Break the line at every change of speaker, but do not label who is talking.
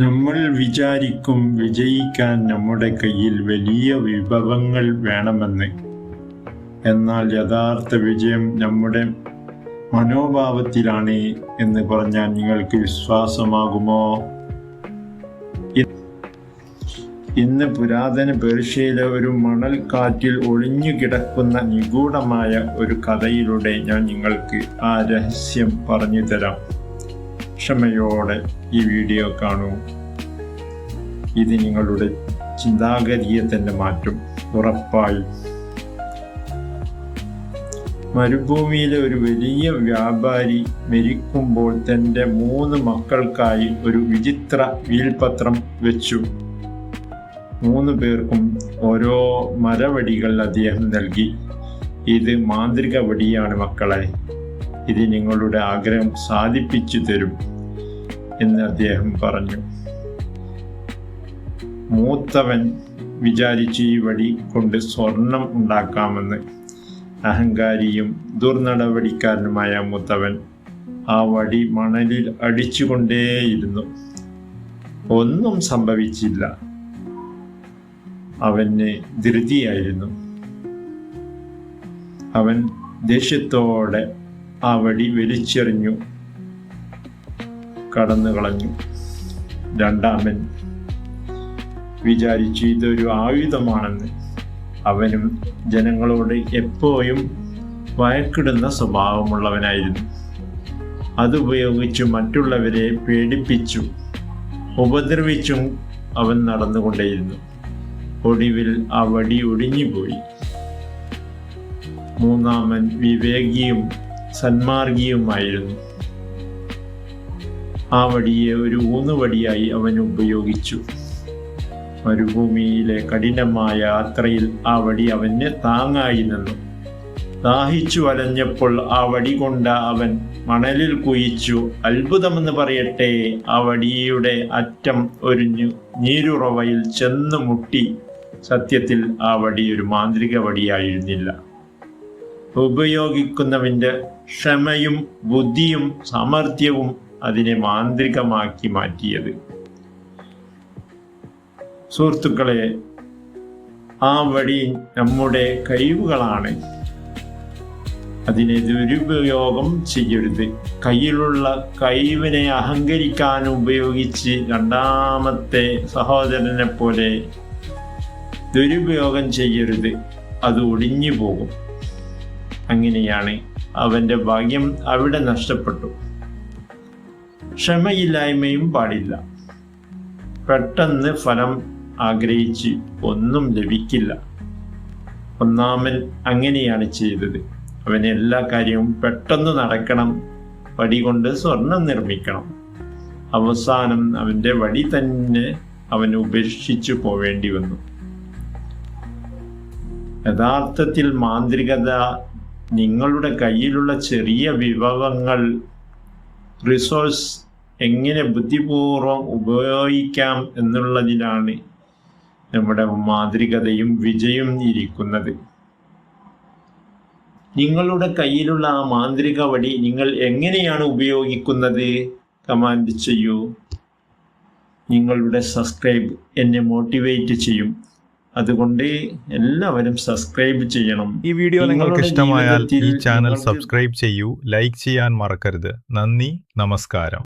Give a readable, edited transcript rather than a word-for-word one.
നമ്മൾ വിചാരിക്കും വിജയിക്കാൻ നമ്മുടെ കയ്യിൽ വലിയ വിഭവങ്ങൾ വേണമെന്ന്. എന്നാൽ യഥാർത്ഥ വിജയം നമ്മുടെ മനോഭാവത്തിലാണ് എന്ന് പറഞ്ഞാൽ നിങ്ങൾക്ക് വിശ്വാസമാകുമോ? ഇന്ന് പുരാതന പേർഷ്യയിലെ ഒരു മണൽക്കാറ്റിൽ ഒളിഞ്ഞു കിടക്കുന്ന നിഗൂഢമായ ഒരു കഥയിലൂടെ ഞാൻ നിങ്ങൾക്ക് ആ രഹസ്യം പറഞ്ഞു തരാം. ക്ഷമയോടെ ഈ വീഡിയോ കാണൂ. ഇത് നിങ്ങളുടെ ചിന്താഗതിയെ തന്നെ മാറ്റും, ഉറപ്പായി. മരുഭൂമിയിലെ ഒരു വലിയ വ്യാപാരി മരിക്കുമ്പോൾ തൻ്റെ 3 മക്കൾക്കായി ഒരു വിചിത്ര വീൽപത്രം വെച്ചു. 3 പേർക്കും ഓരോ മരവടികൾ അദ്ദേഹം നൽകി. ഇത് മാന്ത്രിക വടിയാണ് മക്കളെ, ഇത് നിങ്ങളുടെ ആഗ്രഹം സാധിപ്പിച്ചു തരും എന്ന് അദ്ദേഹം പറഞ്ഞു. മൂത്തവൻ വിചാരിച്ചു ഈ വടി കൊണ്ട് സ്വർണം ഉണ്ടാക്കാമെന്ന്. അഹങ്കാരിയും ദുർനടപടിക്കാരനുമായ മൂത്തവൻ ആ വടി മണലിൽ അടിച്ചുകൊണ്ടേയിരുന്നു. ഒന്നും സംഭവിച്ചില്ല. അവന് ധൃതിയായിരുന്നു. അവൻ ദേഷ്യത്തോടെ ആ വടി വലിച്ചെറിഞ്ഞു കടന്നു കളഞ്ഞു. രണ്ടാമൻ വിചാരിച്ചു ഇതൊരു ആയുധമാണെന്ന്. അവനും ജനങ്ങളോട് എപ്പോഴും വഴക്കിടുന്ന സ്വഭാവമുള്ളവനായിരുന്നു. അതുപയോഗിച്ചു മറ്റുള്ളവരെ പേടിപ്പിച്ചു ഉപദ്രവിച്ചും അവൻ നടന്നുകൊണ്ടേയിരുന്നു. ഒടുവിൽ ആ വടി ഒടിഞ്ഞുപോയി. മൂന്നാമൻ വിവേകിയും സന്മാർഗിയുമായിരുന്നു. ആ വടിയെ ഒരു ഊന്നുവടിയായി അവൻ ഉപയോഗിച്ചു. മരുഭൂമിയിലെ കഠിനമായ യാത്രയിൽ ആ വടി അവന് താങ്ങായി നിന്നു. ദാഹിച്ചു വലഞ്ഞപ്പോൾ ആ വടി കൊണ്ട് അവൻ മണലിൽ കുഴിച്ചു. അത്ഭുതമെന്ന് പറയട്ടെ, ആ വടിയുടെ അറ്റം ഒരു നീരുറവയിൽ ചെന്ന് മുട്ടി. സത്യത്തിൽ ആ വടി ഒരു മാന്ത്രിക വടിയായിരുന്നില്ല. ഉപയോഗിക്കുന്നവന്റെ ക്ഷമയും ബുദ്ധിയും സാമർഥ്യവും അതിനെ മാന്ത്രികമാക്കി മാറ്റിയത്. സുഹൃത്തുക്കളെ, ആ വടി നമ്മുടെ കഴിവുകളാണ്. അതിനെ ദുരുപയോഗം ചെയ്യരുത്. കയ്യിലുള്ള കഴിവിനെ അഹങ്കരിക്കാൻ ഉപയോഗിച്ച് രണ്ടാമത്തെ സഹോദരനെ പോലെ ദുരുപയോഗം ചെയ്യരുത്. അത് ഒടിഞ്ഞു പോകും. അങ്ങനെയാണ് അവൻ്റെ ഭാഗ്യം അവിടെ നഷ്ടപ്പെട്ടു. ക്ഷമയില്ലായ്മയും പാടില്ല. പെട്ടെന്ന് ഫലം ആഗ്രഹിച്ച് ഒന്നും ലഭിക്കില്ല. ഒന്നാമൻ അങ്ങനെയാണ് ചെയ്തത്. അവന് എല്ലാ കാര്യവും പെട്ടെന്ന് നടക്കണം. വടി കൊണ്ട് സ്വർണം നിർമ്മിക്കണം. അവസാനം അവൻ്റെ വടി തന്നെ അവന് ഉപേക്ഷിച്ചു പോവേണ്ടി വന്നു. യഥാർത്ഥത്തിൽ മാന്ത്രികത നിങ്ങളുടെ കയ്യിലുള്ള ചെറിയ വിഭവങ്ങൾ, റിസോഴ്സ് എങ്ങനെ ബുദ്ധിപൂർവം ഉപയോഗിക്കാം എന്നുള്ളതിലാണ് നമ്മുടെ മാന്ത്രികതയും വിജയം ഇരിക്കുന്നത്. നിങ്ങളുടെ കയ്യിലുള്ള ആ മാന്ത്രിക വടി നിങ്ങൾ എങ്ങനെയാണ് ഉപയോഗിക്കുന്നത്? കമന്റ് ചെയ്യൂ. നിങ്ങളുടെ സബ്സ്ക്രൈബ് എന്നെ മോട്ടിവേറ്റ് ചെയ്യും. അതുകൊണ്ട് എല്ലാവരും സബ്സ്ക്രൈബ് ചെയ്യണം.
ഈ വീഡിയോ നിങ്ങൾക്ക് ഇഷ്ടമായാൽ ഈ ചാനൽ സബ്സ്ക്രൈബ് ചെയ്യൂ, ലൈക്ക് ചെയ്യാൻ മറക്കരുത്. നന്ദി, നമസ്കാരം.